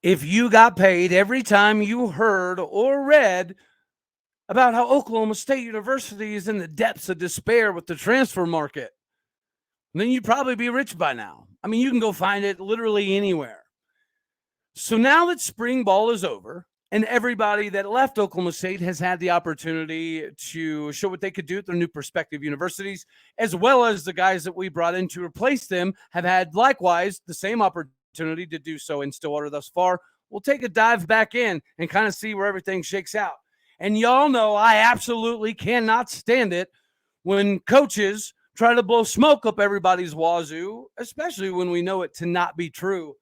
if you got paid every time you heard or read about how Oklahoma State University is in the depths of despair with the transfer market, then you'd probably be rich by now. I mean, you can go find it literally anywhere. So now that spring ball is over and everybody that left Oklahoma State has had the opportunity to show what they could do at their new prospective universities, as well as the guys that we brought in to replace them have had likewise the same opportunity to do so in Stillwater thus far, we'll take a dive back in and kind of see where everything shakes out. And y'all know I absolutely cannot stand it when coaches try to blow smoke up everybody's wazoo, especially when we know it to not be true.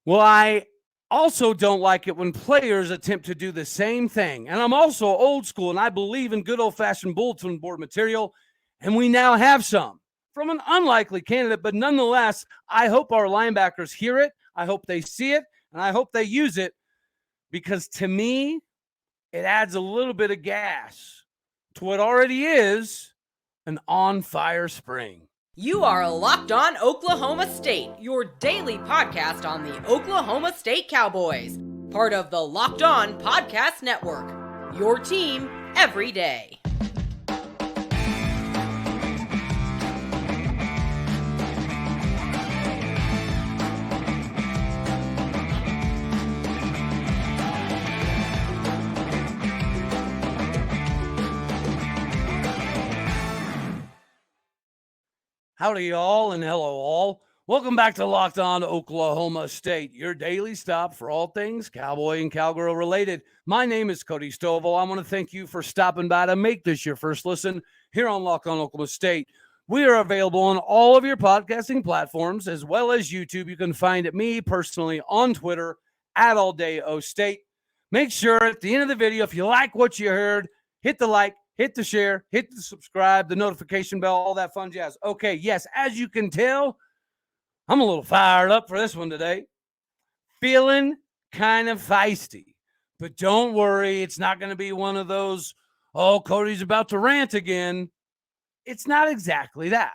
Well, I also don't like it when players attempt to do the same thing. And I'm also old school, and I believe in good old-fashioned bulletin board material, and we now have some from an unlikely candidate. But nonetheless, I hope our linebackers hear it. I hope they see it, and I hope they use it, because to me, it adds a little bit of gas to what already is an on-fire spring. You are Locked On Oklahoma State, your daily podcast on the Oklahoma State Cowboys, part of the Locked On Podcast Network, your team every day. Howdy, y'all, and hello, all. Welcome back to Locked On Oklahoma State, your daily stop for all things cowboy and cowgirl related. My name is Cody Stovall. I want to thank you for stopping by to make this your first listen here on Locked On Oklahoma State. We are available on all of your podcasting platforms as well as YouTube. You can find me personally on Twitter at AllDayOState. Make sure at the end of the video, if you like what you heard, hit the like, hit the share, hit the subscribe, the notification bell, all that fun jazz. Okay, yes, as you can tell, I'm a little fired up for this one today. Feeling kind of feisty. But don't worry, it's not going to be one of those, oh, Cody's about to rant again. It's not exactly that.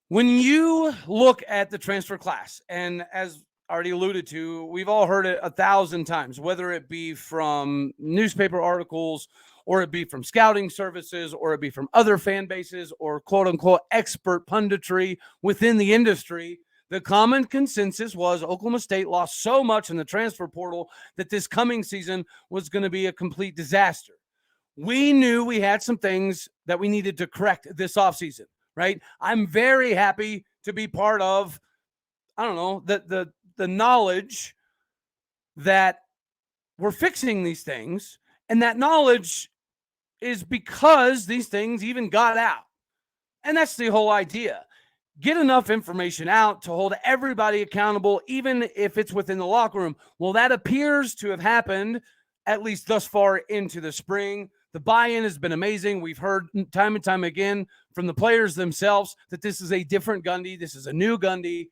When you look at the transfer class, and as already alluded to, we've all heard it 1,000 times, whether it be from newspaper articles or it be from scouting services or it be from other fan bases or quote unquote expert punditry within the industry. The common consensus was Oklahoma State lost so much in the transfer portal that this coming season was going to be a complete disaster. We knew we had some things that we needed to correct this offseason, right? I'm very happy to be part of, the knowledge that we're fixing these things, and that knowledge is because these things even got out. And that's the whole idea. Get enough information out to hold everybody accountable, even if it's within the locker room. Well, that appears to have happened, at least thus far into the spring. The buy-in has been amazing. We've heard time and time again from the players themselves that this is a different Gundy. This is a new Gundy.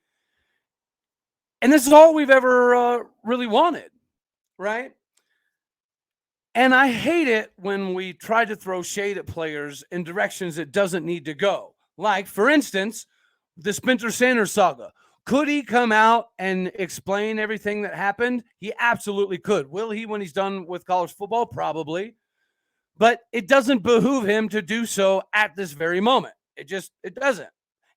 And this is all we've ever really wanted, right? And I hate it when we try to throw shade at players in directions it doesn't need to go. Like, for instance, the Spencer Sanders saga. Could he come out and explain everything that happened? He absolutely could. Will he when he's done with college football? Probably. But it doesn't behoove him to do so at this very moment. It doesn't.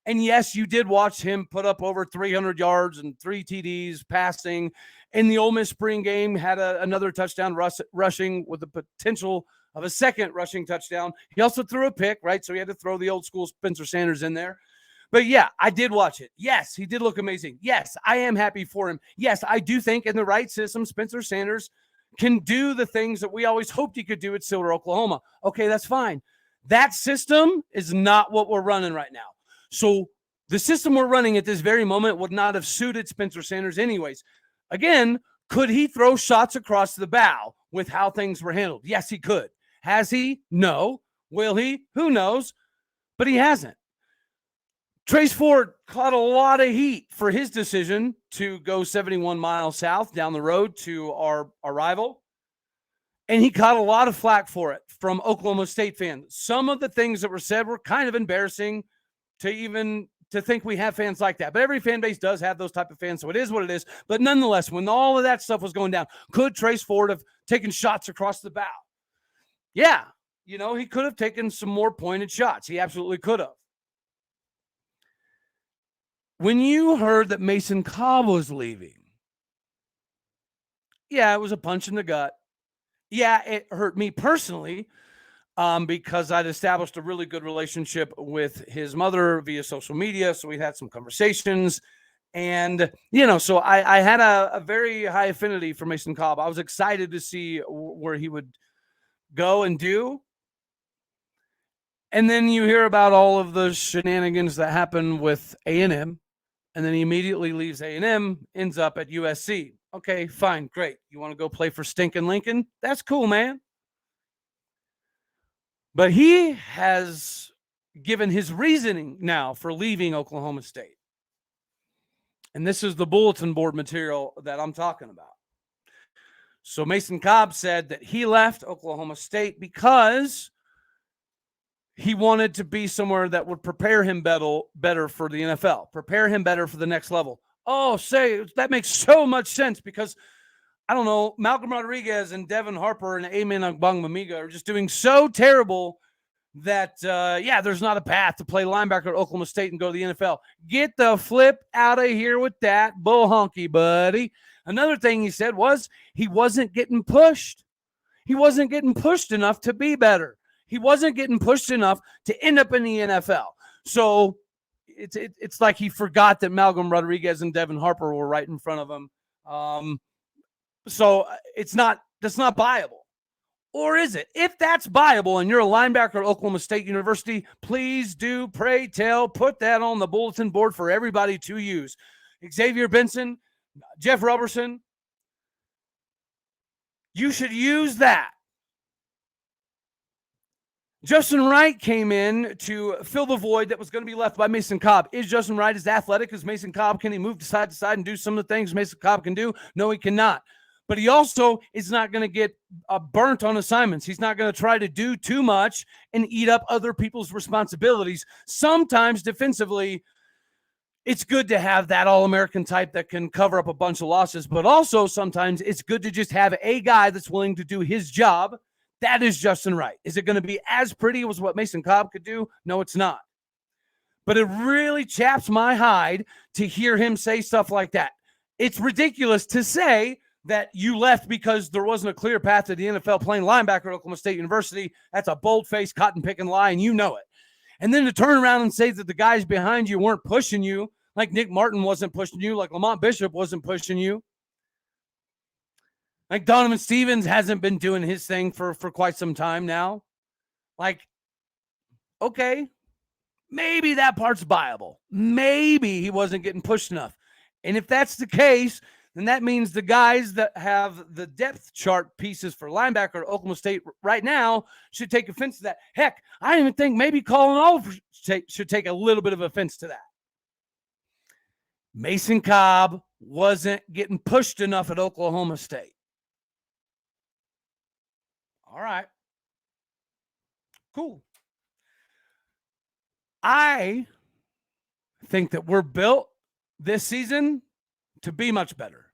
And yes, you did watch him put up over 300 yards and 3 TDs passing. In the Ole Miss spring game, had another touchdown rushing with the potential of a second rushing touchdown. He also threw a pick, right? So he had to throw the old school Spencer Sanders in there. But yeah, I did watch it. Yes, he did look amazing. Yes, I am happy for him. Yes, I do think in the right system, Spencer Sanders can do the things that we always hoped he could do at Stillwater, Oklahoma. Okay, that's fine. That system is not what we're running right now. So the system we're running at this very moment would not have suited Spencer Sanders anyways. Again, could he throw shots across the bow with how things were handled? Yes, he could. Has he? No. Will he? Who knows? But he hasn't. Trace Ford caught a lot of heat for his decision to go 71 miles south down the road to our rival. And he caught a lot of flack for it from Oklahoma State fans. Some of the things that were said were kind of embarrassing to even to think we have fans like that, but every fan base does have those type of fans, so it is what it is. But nonetheless, when all of that stuff was going down, could Trace Ford have taken shots across the bow? Yeah, he could have taken some more pointed shots. He absolutely could have. When you heard that Mason Cobb was leaving, yeah, it was a punch in the gut. Yeah, it hurt me personally because I'd established a really good relationship with his mother via social media. So we had some conversations. And, so I had a very high affinity for Mason Cobb. I was excited to see where he would go and do. And then you hear about all of the shenanigans that happen with A&M. And then he immediately leaves A&M, ends up at USC. Okay, fine, great. You want to go play for stinking Lincoln? That's cool, man. But he has given his reasoning now for leaving Oklahoma State. And this is the bulletin board material that I'm talking about. So Mason Cobb said that he left Oklahoma State because he wanted to be somewhere that would prepare him better for the NFL, prepare him better for the next level. Oh, that makes so much sense because, I don't know, Malcolm Rodriguez and Devin Harper and Amen Agbongbamiga are just doing so terrible that, there's not a path to play linebacker at Oklahoma State and go to the NFL. Get the flip out of here with that bull honky, buddy. Another thing he said was he wasn't getting pushed. He wasn't getting pushed enough to be better. He wasn't getting pushed enough to end up in the NFL. So it's like he forgot that Malcolm Rodriguez and Devin Harper were right in front of him. So that's not viable. Or is it? If that's viable and you're a linebacker at Oklahoma State University, please do, pray tell, put that on the bulletin board for everybody to use. Xavier Benson, Jeff Robertson, you should use that. Justin Wright came in to fill the void that was going to be left by Mason Cobb. Is Justin Wright as athletic as Mason Cobb? Can he move side to side and do some of the things Mason Cobb can do? No, he cannot. But he also is not going to get burnt on assignments. He's not going to try to do too much and eat up other people's responsibilities. Sometimes defensively, it's good to have that All-American type that can cover up a bunch of losses. But also sometimes it's good to just have a guy that's willing to do his job. That is Justin Wright. Is it going to be as pretty as what Mason Cobb could do? No, it's not. But it really chaps my hide to hear him say stuff like that. It's ridiculous to say that you left because there wasn't a clear path to the NFL playing linebacker at Oklahoma State University. That's a bold-faced, cotton-picking lie, and you know it. And then to turn around and say that the guys behind you weren't pushing you, like Nick Martin wasn't pushing you, like Lamont Bishop wasn't pushing you. Like Donovan Stevens hasn't been doing his thing for quite some time now. Like, okay, maybe that part's viable. Maybe he wasn't getting pushed enough. And if that's the case, then that means the guys that have the depth chart pieces for linebacker at Oklahoma State right now should take offense to that. Heck, I even think maybe Colin Oliver should take a little bit of offense to that. Mason Cobb wasn't getting pushed enough at Oklahoma State. All right. Cool. I think that we're built this season to be much better.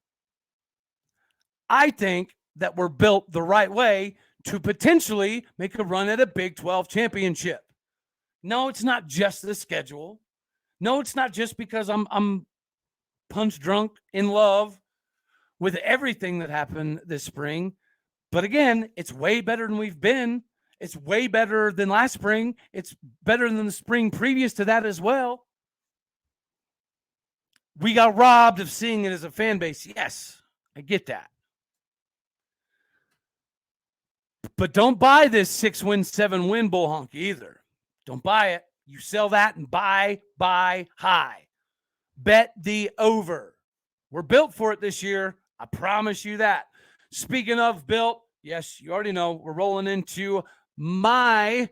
I think that we're built the right way to potentially make a run at a Big 12 championship. No, it's not just the schedule. No, it's not just because I'm punch drunk in love with everything that happened this spring. But again, it's way better than we've been. It's way better than last spring. It's better than the spring previous to that as well. We got robbed of seeing it as a fan base. Yes, I get that. But don't buy this 6-win, 7-win bull honky either. Don't buy it. You sell that and buy high. Bet the over. We're built for it this year. I promise you that. Speaking of built, yes, you already know we're rolling into my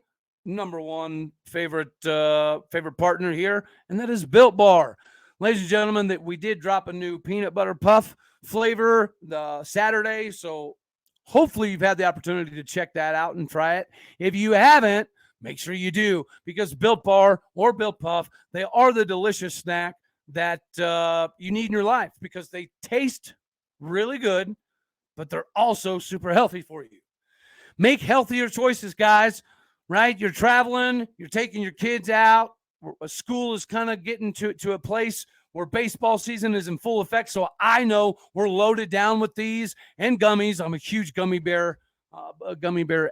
number one favorite partner here, and that is Built Bar. Ladies and gentlemen, that we did drop a new peanut butter puff flavor Saturday, so hopefully you've had the opportunity to check that out and try it. If you haven't, make sure you do, because Built Bar or Built Puff, they are the delicious snack that you need in your life because they taste really good, but they're also super healthy for you. Make healthier choices, guys, right? You're traveling, you're taking your kids out. School is kind of getting to a place where baseball season is in full effect. So I know we're loaded down with these and gummies. I'm a huge gummy bear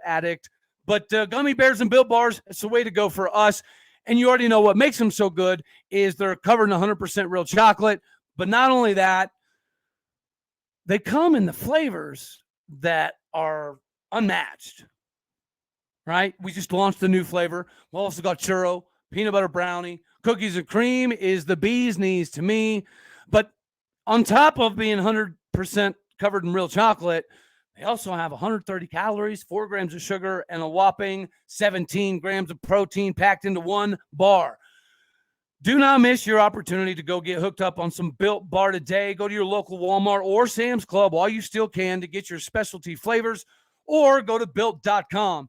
addict. But gummy bears and Built Bars, it's the way to go for us. And you already know what makes them so good is they're covered in 100% real chocolate. But not only that, they come in the flavors that are unmatched, right? We just launched a new flavor. We also got churro, peanut butter brownie, cookies and cream is the bee's knees to me. But on top of being 100% covered in real chocolate, they also have 130 calories, 4 grams of sugar, and a whopping 17 grams of protein packed into one bar. Do not miss your opportunity to go get hooked up on some Built Bar today. Go to your local Walmart or Sam's Club while you still can to get your specialty flavors, or go to Built.com.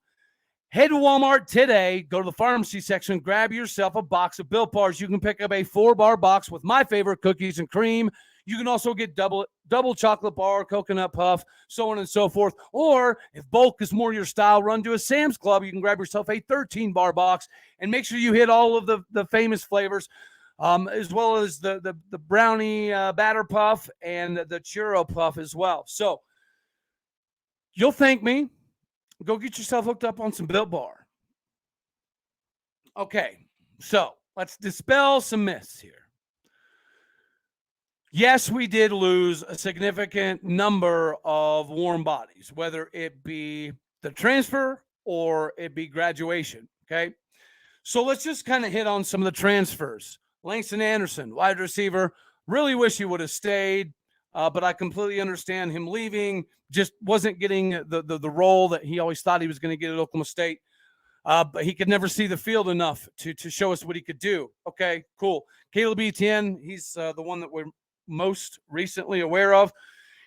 Head to Walmart today, go to the pharmacy section, grab yourself a box of Built Bars. You can pick up a 4-bar box with my favorite cookies and cream. You can also get double chocolate bar, coconut puff, so on and so forth. Or if bulk is more your style, run to a Sam's Club. You can grab yourself a 13-bar box and make sure you hit all of the famous flavors, as well as the brownie batter puff and the churro puff as well. So you'll thank me. Go get yourself hooked up on some Built Bar. Okay, so let's dispel some myths here. Yes, we did lose a significant number of warm bodies, whether it be the transfer or it be graduation, okay? So let's just kind of hit on some of the transfers. Langston Anderson, wide receiver, really wish he would have stayed, but I completely understand him leaving, just wasn't getting the role that he always thought he was going to get at Oklahoma State. But he could never see the field enough to show us what he could do. Okay, cool. Caleb Etienne, he's the one that we're most recently aware of.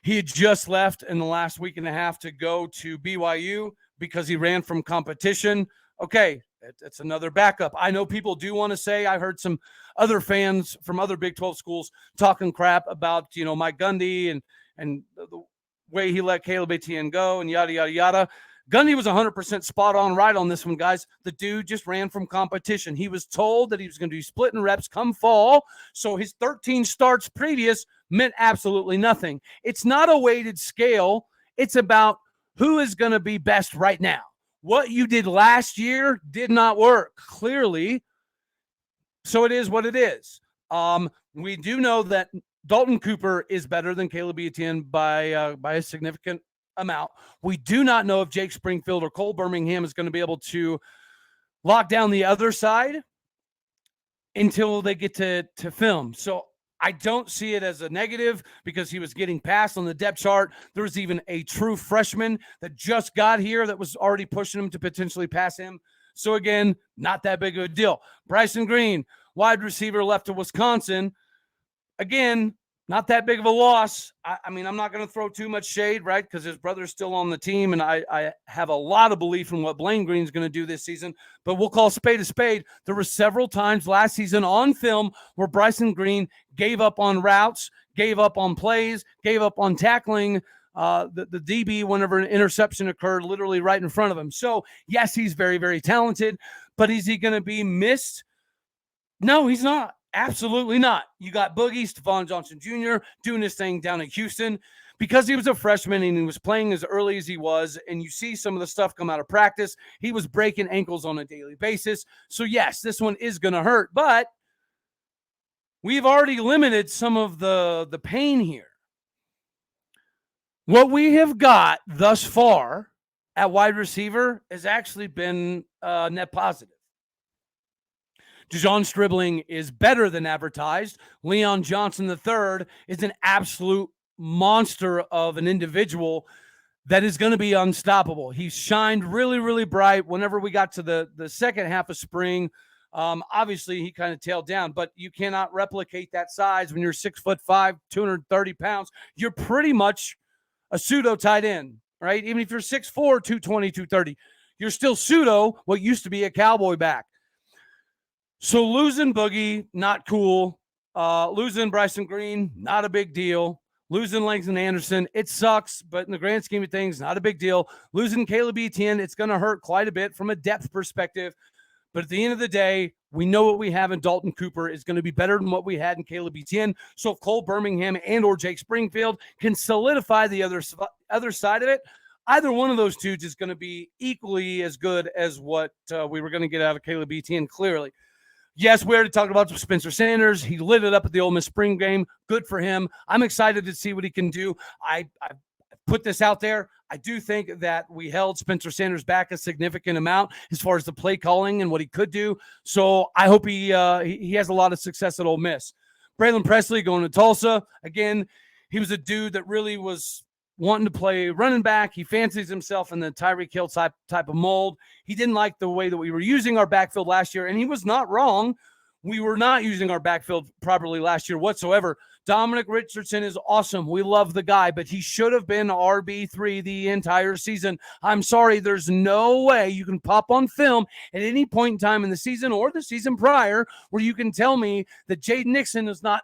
He had just left in the last week and a half to go to BYU because he ran from competition. Okay, it's another backup. I know people do want to say, I heard some other fans from other Big 12 schools talking crap about, Mike Gundy and the way he let Caleb Etienne go and yada, yada, yada. Gundy was 100% spot on right on this one, guys. The dude just ran from competition. He was told that he was going to be splitting reps come fall, so his 13 starts previous meant absolutely nothing. It's not a weighted scale. It's about who is going to be best right now. What you did last year did not work, clearly, so it is what it is. We do know that Dalton Cooper is better than Caleb Etienne by a significant amount. We do not know if Jake Springfield or Cole Birmingham is going to be able to lock down the other side until they get to film. So I don't see it as a negative because he was getting passed on the depth chart. There was even a true freshman that just got here that was already pushing him to potentially pass him. So again, not that big of a deal. Bryson Green, wide receiver, left to Wisconsin. Again, not that big of a loss. I mean, I'm not going to throw too much shade, right? Because his brother's still on the team, and I have a lot of belief in what Blaine Green's going to do this season. But we'll call spade a spade. There were several times last season on film where Bryson Green gave up on routes, gave up on plays, gave up on tackling the DB whenever an interception occurred literally right in front of him. So, yes, he's very, very talented. But is he going to be missed? No, he's not. Absolutely not. You got Boogie, Stephon Johnson Jr. doing his thing down in Houston because he was a freshman and he was playing as early as he was. And you see some of the stuff come out of practice. He was breaking ankles on a daily basis. So, yes, this one is going to hurt. But we've already limited some of the pain here. What we have got thus far at wide receiver has actually been net positive. Dejon Stribling is better than advertised. Leon Johnson III is an absolute monster of an individual that is going to be unstoppable. He shined really, really bright whenever we got to the second half of spring. Obviously, he kind of tailed down, but you cannot replicate that size when you're 6'5", 230 pounds. You're pretty much a pseudo tight end, right? Even if you're 6'4", 220, 230. You're still pseudo what used to be a Cowboy back. So losing Boogie, not cool. Losing Bryson Green, not a big deal. Losing Langston Anderson, it sucks, but in the grand scheme of things, not a big deal. Losing Caleb Etienne, it's going to hurt quite a bit from a depth perspective. But at the end of the day, we know what we have in Dalton Cooper is going to be better than what we had in Caleb Etienne. So if Cole Birmingham and or Jake Springfield can solidify the other side of it, either one of those two is going to be equally as good as what we were going to get out of Caleb Etienne, clearly. Yes, we already talked about Spencer Sanders. He lit it up at the Ole Miss spring game. Good for him. I'm excited to see what he can do. I put this out there. I do think that we held Spencer Sanders back a significant amount as far as the play calling and what he could do. So I hope he has a lot of success at Ole Miss. Braylon Presley going to Tulsa. Again, he was a dude that really was wanting to play running back. He fancies himself in the Tyreek Hill type of mold. He didn't like the way that we were using our backfield last year, and he was not wrong. We were not using our backfield properly last year whatsoever. Dominic Richardson is awesome. We love the guy, but he should have been RB3 the entire season. I'm sorry, there's no way you can pop on film at any point in time in the season or the season prior where you can tell me that Jaden Nixon is not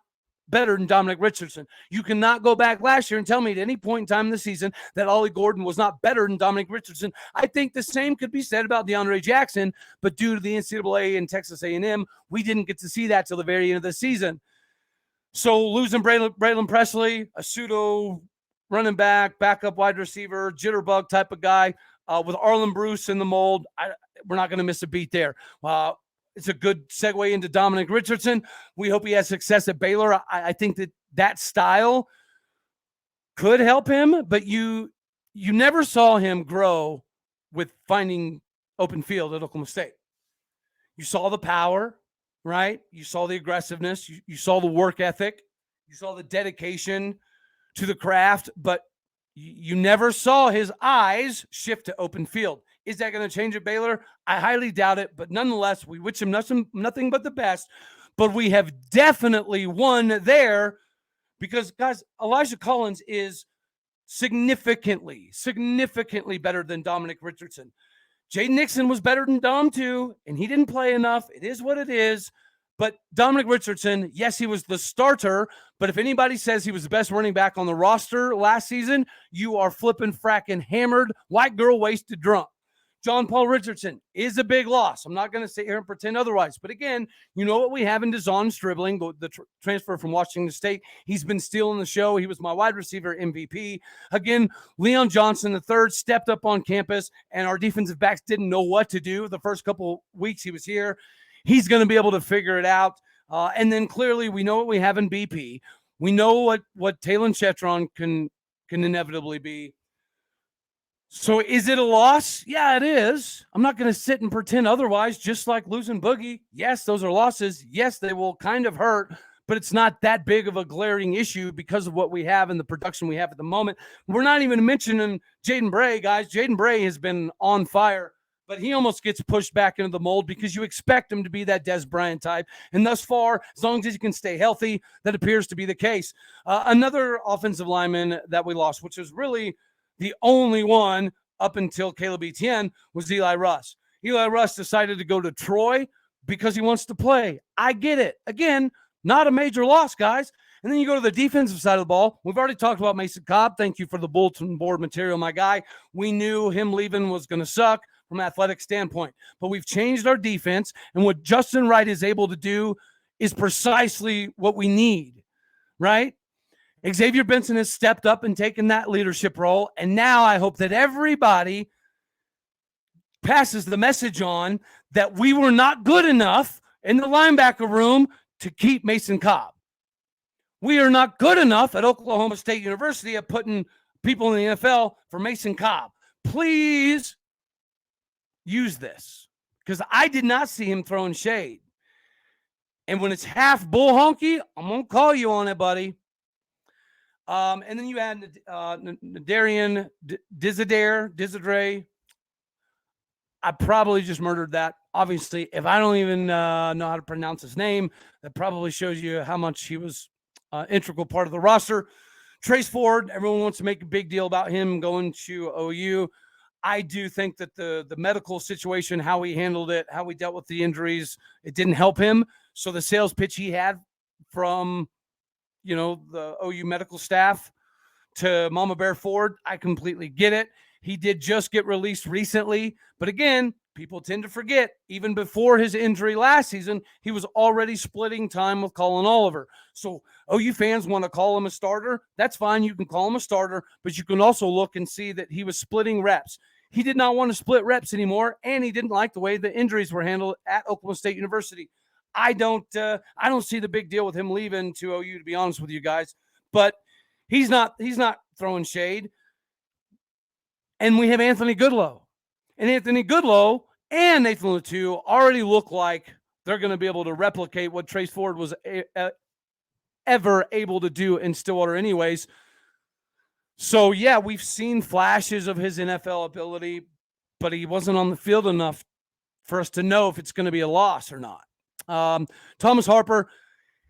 better than Dominic Richardson. You cannot go back last year and tell me at any point in time in the season that Ollie Gordon was not better than Dominic Richardson. I think the same could be said about DeAndre Jackson, but due to the NCAA and Texas A&M, we didn't get to see that till the very end of the season. So losing Braylon Presley, a pseudo running back, backup wide receiver, jitterbug type of guy, with Arlen Bruce in the mold, we're not going to miss a beat there. It's a good segue into Dominic Richardson. We hope he has success at Baylor. I think that style could help him, but you never saw him grow with finding open field at Oklahoma State. You saw the power, right? You saw the aggressiveness. You saw the work ethic. You saw the dedication to the craft, but you never saw his eyes shift to open field. Is that going to change at Baylor? I highly doubt it, but nonetheless, we wish him nothing but the best. But we have definitely won there because, guys, Elijah Collins is significantly better than Dominic Richardson. Jaden Nixon was better than Dom too, and he didn't play enough. It is what it is. But Dominic Richardson, yes, he was the starter, but if anybody says he was the best running back on the roster last season, you are flipping, fracking, hammered, white girl, wasted, drunk. John Paul Richardson is a big loss. I'm not going to sit here and pretend otherwise. But again, you know what we have in DeZon Stribling, the transfer from Washington State. He's been stealing the show. He was my wide receiver MVP. Again, Leon Johnson III stepped up on campus, and our defensive backs didn't know what to do the first couple weeks he was here. He's going to be able to figure it out. And then clearly we know what we have in BP. We know what Talon Chetron can inevitably be. So is it a loss? Yeah, it is. I'm not going to sit and pretend otherwise, just like losing Boogie. Yes, those are losses. Yes, they will kind of hurt, but it's not that big of a glaring issue because of what we have and the production we have at the moment. We're not even mentioning Jaden Bray, guys. Jaden Bray has been on fire, but he almost gets pushed back into the mold because you expect him to be that Des Bryant type. And thus far, as long as he can stay healthy, that appears to be the case. Another offensive lineman that we lost, which was really the only one up until Caleb Etienne, was Eli Russ. Eli Russ decided to go to Troy because he wants to play. I get it. Again, not a major loss, guys. And then you go to the defensive side of the ball. We've already talked about Mason Cobb. Thank you for the bulletin board material, my guy. We knew him leaving was going to suck from an athletic standpoint. But we've changed our defense, and what Justin Wright is able to do is precisely what we need, right? Xavier Benson has stepped up and taken that leadership role, and now I hope that everybody passes the message on that we were not good enough in the linebacker room to keep Mason Cobb. We are not good enough at Oklahoma State University at putting people in the NFL for Mason Cobb. Please use this, because I did not see him throwing shade. And when it's half bull honky, I'm going to call you on it, buddy. And then you had Nadarian Dizadare. I probably just murdered that. Obviously, if I don't even know how to pronounce his name, that probably shows you how much he was an integral part of the roster. Trace Ford, everyone wants to make a big deal about him going to OU. I do think that the medical situation, how he handled it, how he dealt with the injuries, it didn't help him. So the sales pitch he had from, the OU medical staff to Mama Bear Ford, I completely get it. He did just get released recently. But again, people tend to forget, even before his injury last season, he was already splitting time with Colin Oliver. So OU fans want to call him a starter. That's fine. You can call him a starter, but you can also look and see that he was splitting reps. He did not want to split reps anymore, and he didn't like the way the injuries were handled at Oklahoma State University. I don't see the big deal with him leaving to OU, to be honest with you guys. But he's not throwing shade. And we have Anthony Goodlowe. And Anthony Goodlowe and Nathan Latu already look like they're going to be able to replicate what Trace Ford was ever able to do in Stillwater anyways. So, yeah, we've seen flashes of his NFL ability, but he wasn't on the field enough for us to know if it's going to be a loss or not. Thomas Harper,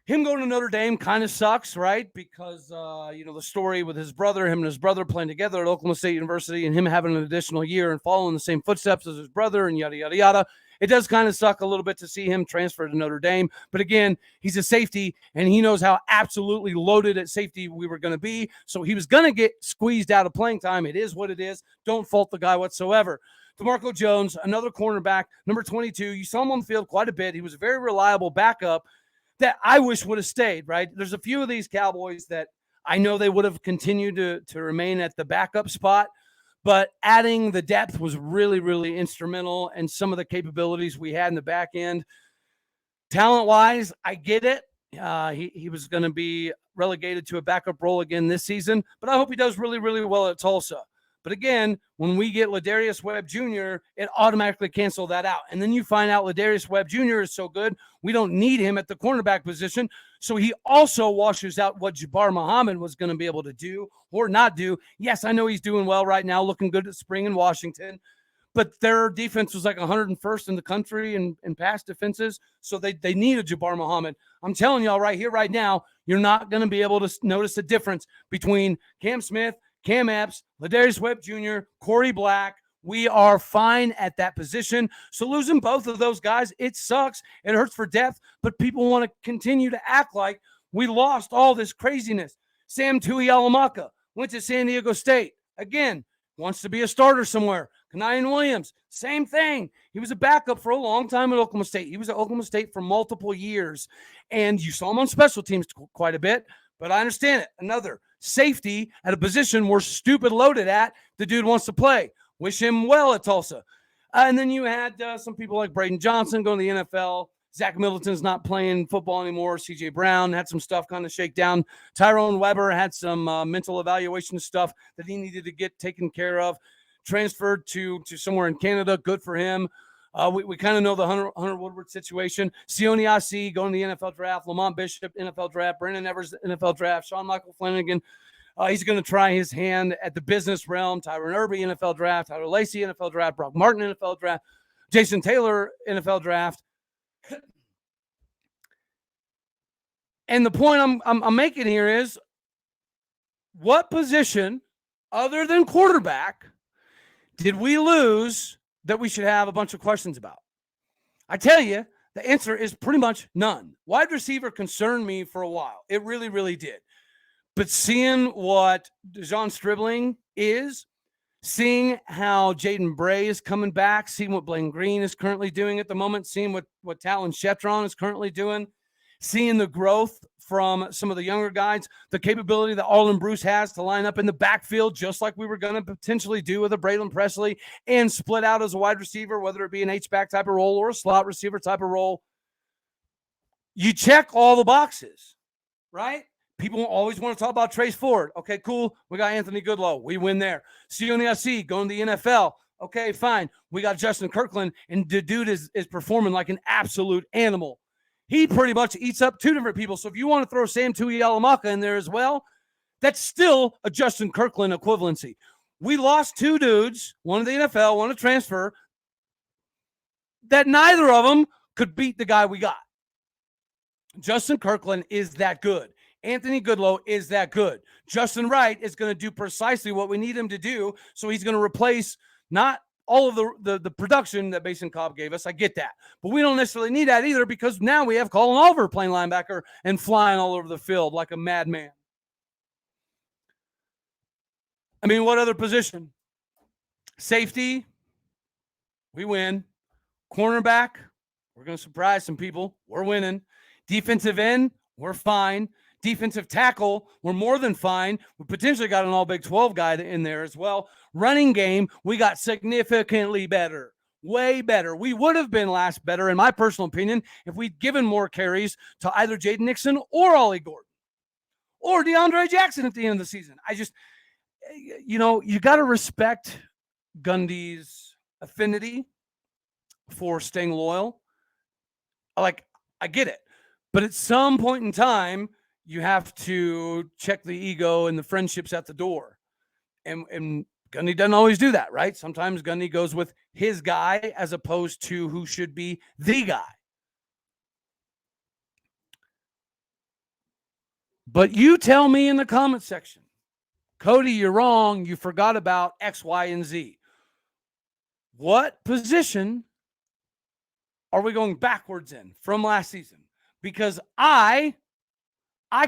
him going to Notre Dame kind of sucks, right? Because, the story with his brother, him and his brother playing together at Oklahoma State University and him having an additional year and following the same footsteps as his brother and yada, yada, yada. It does kind of suck a little bit to see him transfer to Notre Dame. But again, he's a safety, and he knows how absolutely loaded at safety we were going to be. So he was going to get squeezed out of playing time. It is what it is. Don't fault the guy whatsoever. DeMarco Jones, another cornerback, number 22. You saw him on the field quite a bit. He was a very reliable backup that I wish would have stayed, right? There's a few of these Cowboys that I know they would have continued to remain at the backup spot, but adding the depth was really, really instrumental, and some of the capabilities we had in the back end. Talent-wise, I get it. He was going to be relegated to a backup role again this season, but I hope he does really, really well at Tulsa. But again, when we get Ladarius Webb Jr., it automatically canceled that out. And then you find out Ladarius Webb Jr. is so good, we don't need him at the cornerback position. So he also washes out what Jabbar Muhammad was going to be able to do or not do. Yes, I know he's doing well right now, looking good at spring in Washington. But their defense was like 101st in the country in pass defenses. So they need a Jabbar Muhammad. I'm telling y'all right here, right now, you're not going to be able to notice a difference between Cam Smith, Cam Epps, Ladarius Webb Jr., Corey Black. We are fine at that position. So losing both of those guys, it sucks. It hurts for depth, but people want to continue to act like we lost all this craziness. Sam Tuialamaka went to San Diego State. Again, wants to be a starter somewhere. Kanian Williams, same thing. He was a backup for a long time at Oklahoma State. He was at Oklahoma State for multiple years, and you saw him on special teams quite a bit, but I understand it. Another safety at a position we're stupid loaded at, the dude wants to play. Wish him well at Tulsa. And then you had some people like Braden Johnson going to the NFL. Zach Middleton's not playing football anymore. C.J. Brown had some stuff kind of shake down. Tyrone Weber had some mental evaluation stuff that he needed to get taken care of. Transferred to somewhere in Canada. Good for him. We kind of know the Hunter Woodward situation. Sione Asi going to the NFL draft. Lamont Bishop, NFL draft. Brandon Evers, NFL draft. Sean Michael Flanagan, he's going to try his hand at the business realm. Tyron Irby, NFL draft. Tyler Lacey, NFL draft. Brock Martin, NFL draft. Jason Taylor, NFL draft. And the point I'm making here is, what position other than quarterback did we lose that we should have a bunch of questions about? I tell you, the answer is pretty much none. Wide receiver concerned me for a while. It really, really did. But seeing what DeJon Stribling is, seeing how Jaden Bray is coming back, seeing what Blaine Green is currently doing at the moment, seeing what Talon Shetron is currently doing, seeing the growth from some of the younger guys, the capability that Arlen Bruce has to line up in the backfield, just like we were going to potentially do with a Braylon Presley, and split out as a wide receiver, whether it be an H-back type of role or a slot receiver type of role. You check all the boxes, right? People always want to talk about Trace Ford. Okay, cool. We got Anthony Goodlowe. We win there. Sione Asi going to the NFL. Okay, fine. We got Justin Kirkland, and the dude is performing like an absolute animal. He pretty much eats up two different people. So if you want to throw Sam Tuialamaka in there as well, that's still a Justin Kirkland equivalency. We lost two dudes, one in the NFL, one a transfer, that neither of them could beat the guy we got. Justin Kirkland is that good. Anthony Goodlowe is that good. Justin Wright is going to do precisely what we need him to do. So he's going to replace Not all of the production that Mason Cobb gave us. I get that. But we don't necessarily need that either, because now we have Colin Oliver playing linebacker and flying all over the field like a madman. I mean, what other position? Safety, we win. Cornerback, we're going to surprise some people. We're winning. Defensive end, we're fine. Defensive tackle, we're more than fine. We potentially got an all Big 12 guy in there as well. Running game, we got significantly better. Way better. We would have been last better, in my personal opinion, if we'd given more carries to either Jaden Nixon or Ollie Gordon or DeAndre Jackson at the end of the season. You got to respect Gundy's affinity for staying loyal. I get it. But at some point in time, you have to check the ego and the friendships at the door. And Gundy doesn't always do that, right? Sometimes Gundy goes with his guy as opposed to who should be the guy. But you tell me in the comment section, Cody, you're wrong. You forgot about X, Y, and Z. What position are we going backwards in from last season? Because I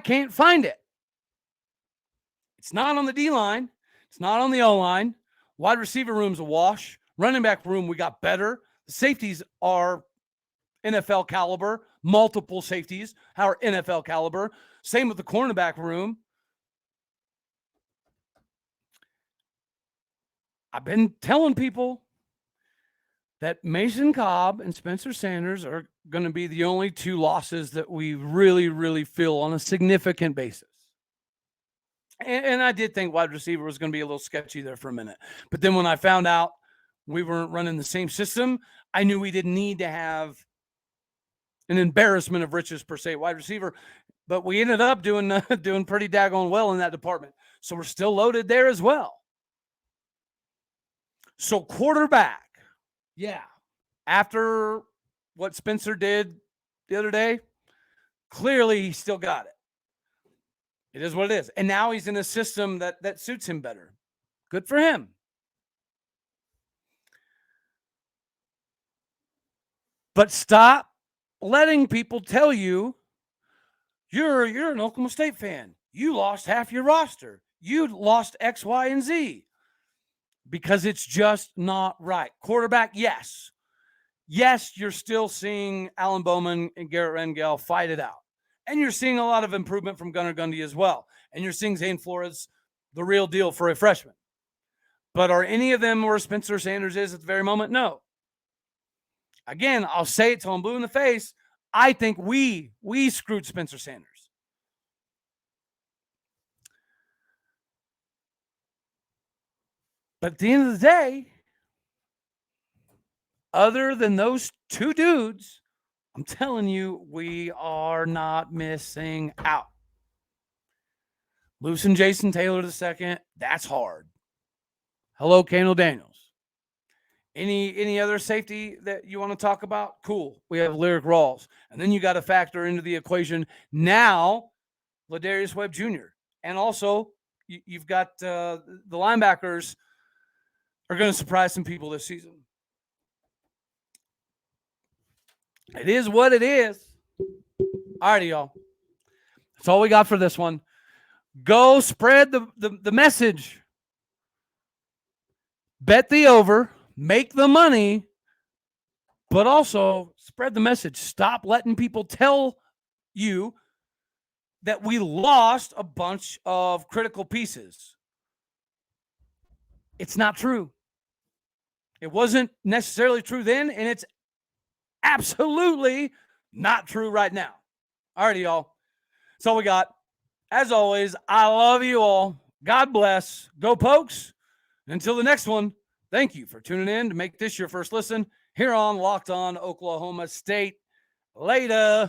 can't find it. It's not on the D-line. It's not on the O-line. Wide receiver room's a wash. Running back room, we got better. The safeties are NFL caliber. Multiple safeties are NFL caliber. Same with the cornerback room. I've been telling people that Mason Cobb and Spencer Sanders are going to be the only two losses that we really, really feel on a significant basis. And I did think wide receiver was going to be a little sketchy there for a minute. But then when I found out we weren't running the same system, I knew we didn't need to have an embarrassment of riches per se wide receiver. But we ended up doing pretty daggone well in that department. So we're still loaded there as well. So quarterback. Yeah. After what Spencer did the other day, clearly he still got it. It is what it is. And now he's in a system that suits him better. Good for him. But stop letting people tell you you're an Oklahoma State fan. You lost half your roster. You lost X, Y, and Z. Because it's just not right. Quarterback, yes. Yes, you're still seeing Alan Bowman and Garrett Rangel fight it out. And you're seeing a lot of improvement from Gunnar Gundy as well. And you're seeing Zane Flores, the real deal for a freshman. But are any of them where Spencer Sanders is at the very moment? No. Again, I'll say it till I'm blue in the face. I think we screwed Spencer Sanders. But at the end of the day, other than those two dudes, I'm telling you, we are not missing out. Losing Jason Taylor II, that's hard. Hello, Kano Daniels. Any other safety that you want to talk about? Cool. We have Lyric Rawls. And then you got to factor into the equation now Ladarius Webb Jr. And also you've got the linebackers are going to surprise some people this season. It is what it is. All righty, y'all. That's all we got for this one. Go spread the message. Bet the over. Make the money. But also spread the message. Stop letting people tell you that we lost a bunch of critical pieces. It's not true. It wasn't necessarily true then, and it's absolutely not true right now. All righty, y'all. That's all we got. As always, I love you all. God bless. Go Pokes. Until the next one, thank you for tuning in to make this your first listen here on Locked On Oklahoma State. Later.